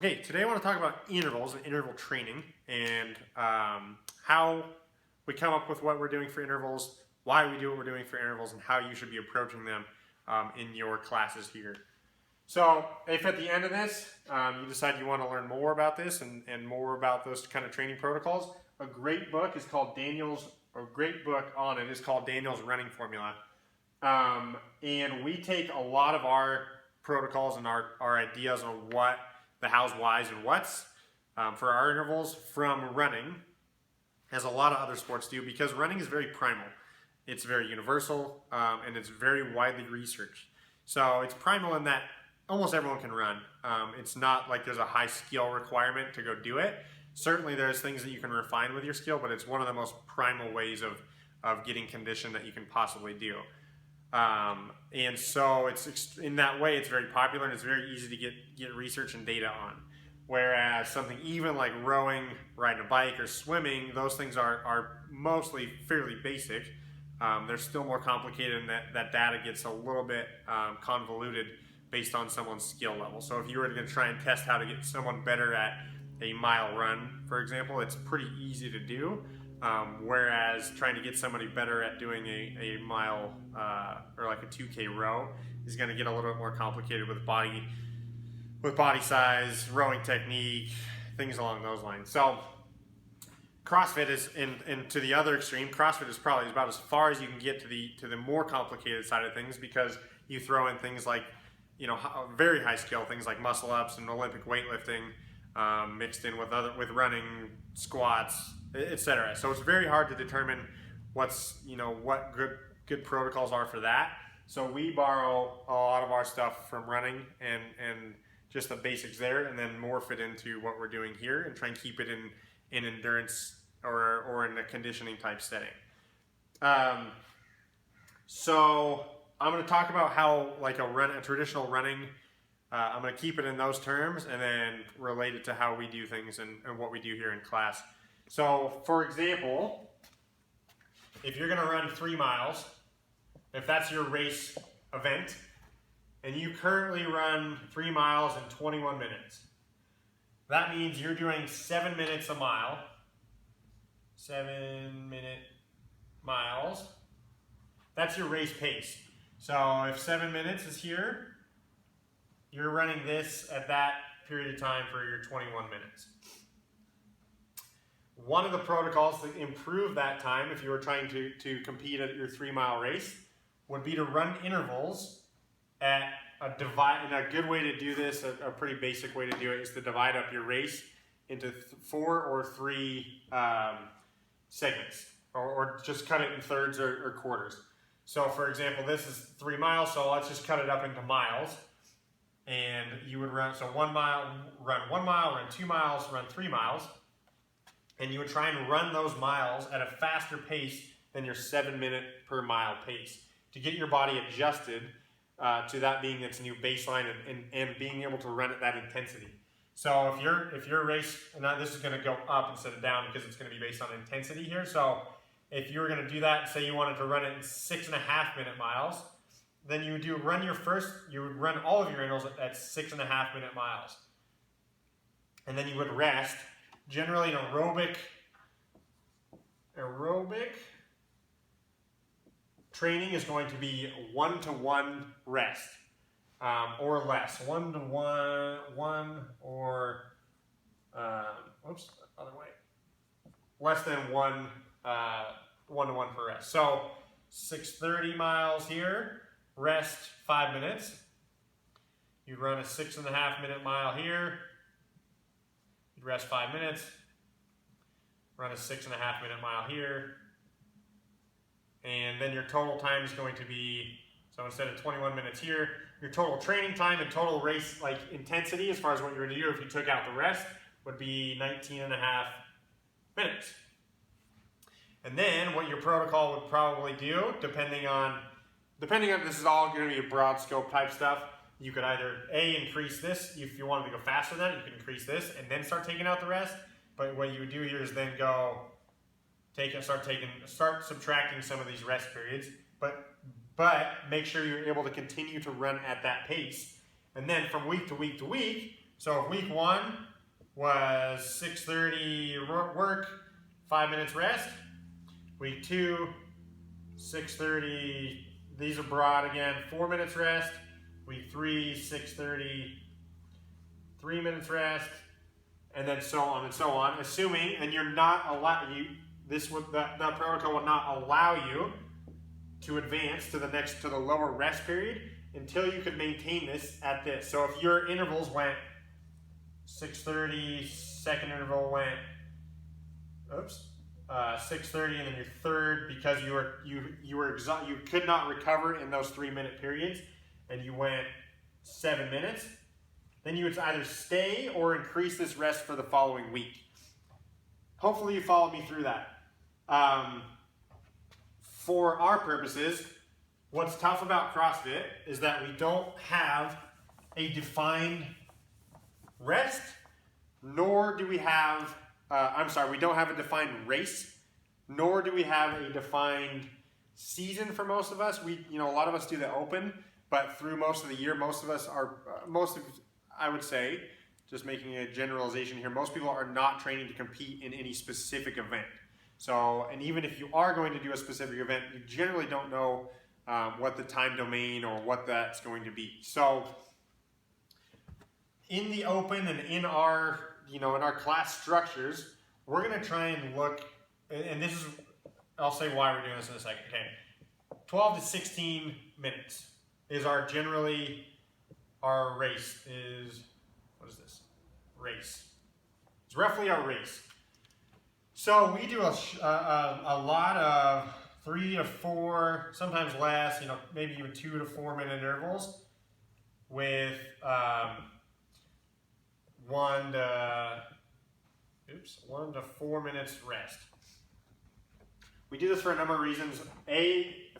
Okay, today I want to talk about intervals and interval training and how we come up with what we're doing for intervals, why we do what we're doing for intervals, and how you should be approaching them in your classes here. So if at the end of this you decide you want to learn more about this and more about those kind of training protocols, a great book is called Daniel's Running Formula. And we take a lot of our protocols and our ideas on what the hows, whys, and whats for our intervals from running, as a lot of other sports do, because running is very primal. It's very universal, and it's very widely researched. So it's primal in that almost everyone can run. It's not like there's a high skill requirement to go do it. Certainly there's things that you can refine with your skill, but it's one of the most primal ways of getting condition that you can possibly do. And so it's in that way it's very popular and it's very easy to get research and data on. Whereas something even like rowing, riding a bike, or swimming, those things are mostly fairly basic. They're still more complicated, and that data gets a little bit convoluted based on someone's skill level. So if you were to try and test how to get someone better at a mile run, for example, it's pretty easy to do. Whereas trying to get somebody better at doing a mile or like a 2K row is going to get a little bit more complicated with body size, rowing technique, things along those lines. So CrossFit is to the other extreme. CrossFit is probably about as far as you can get to the more complicated side of things, because you throw in things like, very high skill things like muscle ups and Olympic weightlifting, mixed in with running, squats, etc. So it's very hard to determine what good protocols are for that. So we borrow a lot of our stuff from running and just the basics there, and then morph it into what we're doing here and try and keep it in endurance or in a conditioning type setting. So I'm going to talk about how like a traditional running. I'm going to keep it in those terms and then relate it to how we do things and what we do here in class. So, for example, if you're going to run 3 miles, if that's your race event, and you currently run 3 miles in 21 minutes, that means you're doing 7 minutes a mile, 7-minute miles. That's your race pace. So if 7 minutes is here, you're running this at that period of time for your 21 minutes. One of the protocols to improve that time, if you were trying to compete at your 3-mile race, would be to run intervals at a divide. And a good way to do this, a pretty basic way to do it, is to divide up your race into 4 or 3 segments, or just cut it in thirds or quarters. So for example, this is 3 miles, so let's just cut it up into miles. And you would run, so 1 mile, run 1 mile, run 2 miles, run 3 miles. And you would try and run those miles at a faster pace than your 7-minute per mile pace to get your body adjusted to that being its new baseline and being able to run at that intensity. So if your race, and now this is going to go up instead of down because it's going to be based on intensity here. So if you were going to do that, say you wanted to run it in 6.5-minute miles, then you would run all of your intervals at 6.5-minute miles. And then you would rest. Generally an aerobic training is going to be 1-to-1 rest, or less. 1-to-1 or, other way. Less than 1-to-1 for rest. So 6:30 miles here. Rest 5 minutes. You'd run a 6.5-minute mile here. You'd rest 5 minutes. Run a 6.5-minute mile here. And then your total time is going to be, so instead of 21 minutes here, your total training time and total race intensity as far as what you're going to do if you took out the rest would be 19.5 minutes. And then what your protocol would probably do, depending on this is all going to be a broad scope type stuff. You could either increase this, if you wanted to go faster than that, you could increase this and then start taking out the rest. But what you would do here is then start subtracting some of these rest periods, but make sure you're able to continue to run at that pace. And then from week to week to week, So if week 1 was 6:30 work, 5 minutes rest. Week 2, 6:30, these are broad again, 4 minutes rest. Week 3, 6:30, 3 minutes rest, and then so on and so on. Assuming, and you're not allowed, that protocol will not allow you to advance to the lower rest period until you could maintain this at this. So if your intervals went 6:30, second interval went, 6:30, and then your third, because you could not recover in those 3-minute periods, and you went 7 minutes, then you would either stay or increase this rest for the following week. Hopefully you followed me through that. For our purposes, what's tough about CrossFit is that we don't have a defined rest, nor do we have, we don't have a defined race, nor do we have a defined season for most of us. A lot of us do the open, but through most of the year, most of us are, I would say, just making a generalization here, most people are not training to compete in any specific event. So, and even if you are going to do a specific event, you generally don't know what the time domain or what that's going to be. So, in the open and in our, in our class structures, we're going to try and look, and this is, I'll say why we're doing this in a second. Okay, 12 to 16 minutes is generally our race is, what is this? Race. It's roughly our race. So we do a lot of 3 to 4, sometimes less, maybe even 2 to 4 minute intervals with 1 to 4 minutes rest. We do this for a number of reasons.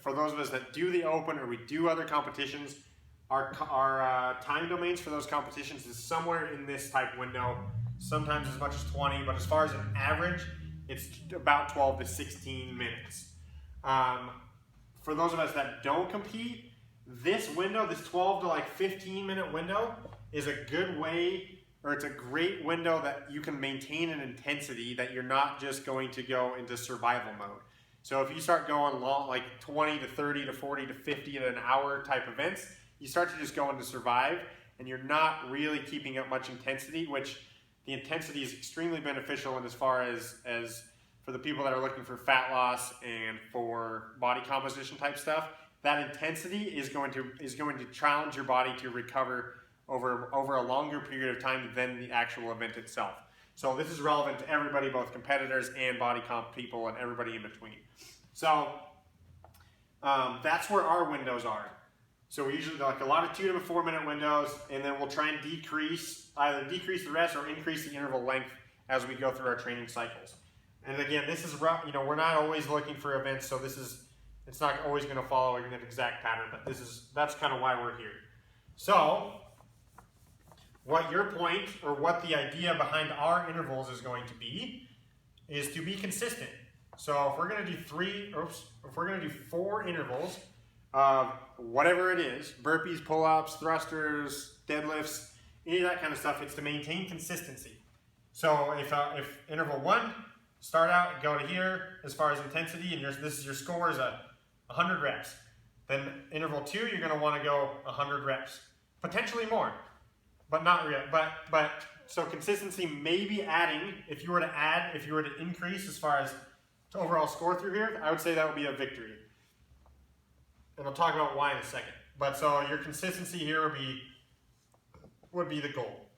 For those of us that do the open or we do other competitions, our time domains for those competitions is somewhere in this type window, sometimes as much as 20, but as far as an average, it's about 12 to 16 minutes. For those of us that don't compete, this window, this 12 to 15 minute window is a good way, or it's a great window that you can maintain an intensity that you're not just going to go into survival mode. So if you start going long, like 20 to 30 to 40 to 50 in an hour type events, you start to just go into survive, and you're not really keeping up much intensity, which the intensity is extremely beneficial in as far as for the people that are looking for fat loss and for body composition type stuff. That intensity is going to challenge your body to recover over a longer period of time than the actual event itself. So this is relevant to everybody, both competitors and body comp people and everybody in between. So that's where our windows are. So we usually like a lot of 2 to 4 minute windows, and then we'll try and either decrease the rest or increase the interval length as we go through our training cycles. And again, this is rough. We're not always looking for events, so it's not always going to follow an exact pattern, but that's kind of why we're here. So what your point, or what the idea behind our intervals is going to be, is to be consistent. So if we're going to do 4 intervals of whatever it is, burpees, pull-ups, thrusters, deadlifts, any of that kind of stuff, it's to maintain consistency. So if interval 1, start out, go to here as far as intensity, and this is your score is 100 reps. Then interval 2, you're going to want to go 100 reps, potentially more, but not real. But so consistency may be adding. If you were to increase as far as to overall score through here, I would say that would be a victory. And I'll talk about why in a second. But so your consistency here would be the goal.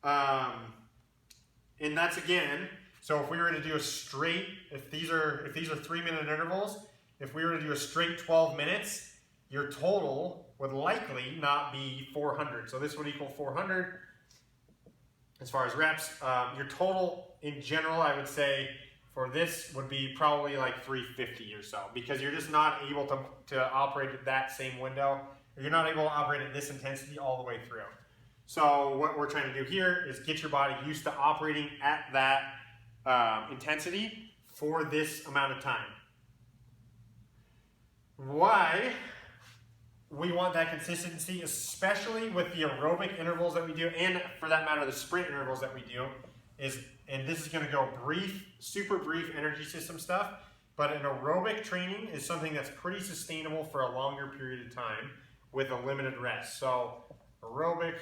And that's again, so if we were to do a straight, if these are 3 minute intervals, if we were to do a straight 12 minutes, your total would likely not be 400. So this would equal 400 as far as reps. Your total in general, I would say, for this would be probably like 350 or so, because you're just not able to operate at that same window. You're not able to operate at this intensity all the way through. So what we're trying to do here is get your body used to operating at that intensity for this amount of time. Why we want that consistency, especially with the aerobic intervals that we do, and for that matter, the sprint intervals that we do. And this is going to go brief, super brief energy system stuff, but an aerobic training is something that's pretty sustainable for a longer period of time with a limited rest. So aerobic,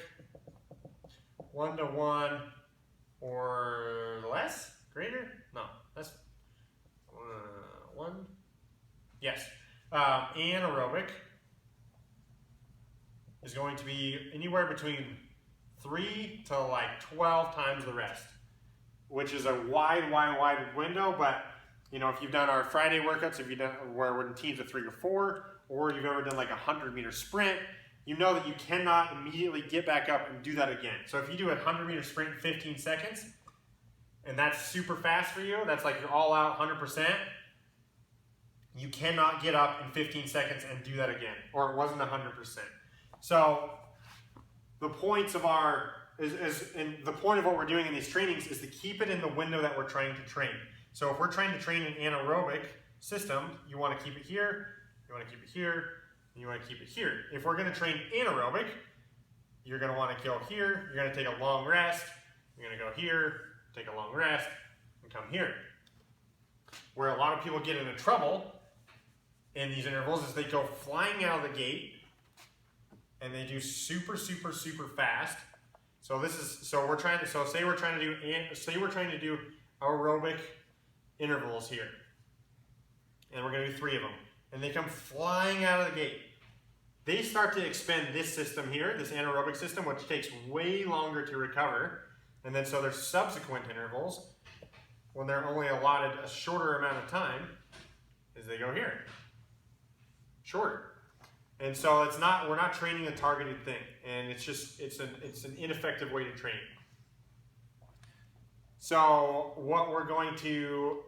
1-to-1 or less, greater? No, that's 1. Yes, anaerobic is going to be anywhere between 3 to like 12 times the rest, which is a wide window. But you know, if you've done our Friday workouts, if you've done where we're in teams of 3 or 4, or you've ever done like a 100-meter sprint, you know that you cannot immediately get back up and do that again. So if you do a 100-meter sprint in 15 seconds, and that's super fast for you, that's like you're all out 100%, you cannot get up in 15 seconds and do that again, or it wasn't 100%. So the points of our, and the point of what we're doing in these trainings is to keep it in the window that we're trying to train. So if we're trying to train an anaerobic system, you want to keep it here, you want to keep it here, and you want to keep it here. If we're going to train anaerobic, you're going to want to go here, you're going to take a long rest, you're going to go here, take a long rest, and come here. Where a lot of people get into trouble in these intervals is they go flying out of the gate and they do super fast. So this is, so we're trying to, so say we're trying to do aerobic intervals here, and we're going to do 3 of them, and they come flying out of the gate. They start to expend this system here, this anaerobic system, which takes way longer to recover, and then so their subsequent intervals, when they're only allotted a shorter amount of time, is they go here, shorter. And so it's not, we're not training a targeted thing, and it's just, it's an ineffective way to train. So what we're going to,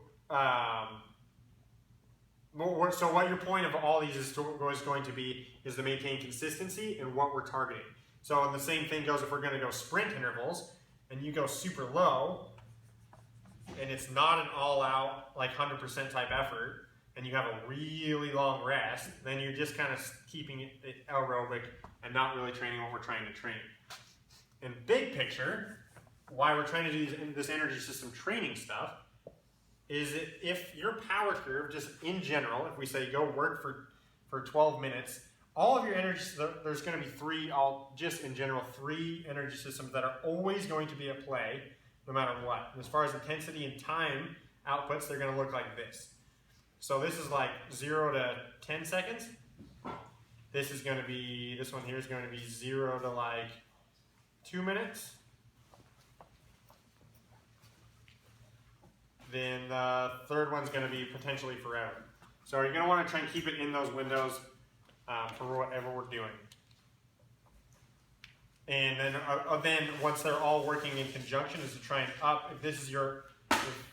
so what your point of all these is going to be is to maintain consistency in what we're targeting. So and the same thing goes if we're going to go sprint intervals, and you go super low, and it's not an all-out like 100% type effort, and you have a really long rest, then you're just kind of keeping it aerobic and not really training what we're trying to train. In big picture, why we're trying to do this energy system training stuff is that if your power curve, just in general, if we say go work for 12 minutes, all of your energy, there's going to be 3 energy systems that are always going to be at play no matter what. And as far as intensity and time outputs, they're going to look like this. So this is like 0 to 10 seconds. This is going to be, this one here is going to be 0 to like 2 minutes. Then the third one's going to be potentially forever. So you're going to want to try and keep it in those windows for whatever we're doing. And then once they're all working in conjunction is to try and up, if this is your,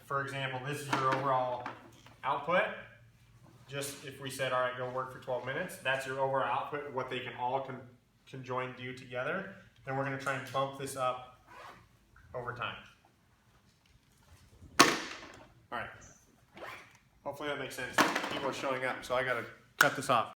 for example, this is your overall output, just if we said, all right, go work for 12 minutes, that's your overall output, what they can all conjoin do together, then we're going to try and bump this up over time. All right. Hopefully that makes sense. People are showing up, so I got to cut this off.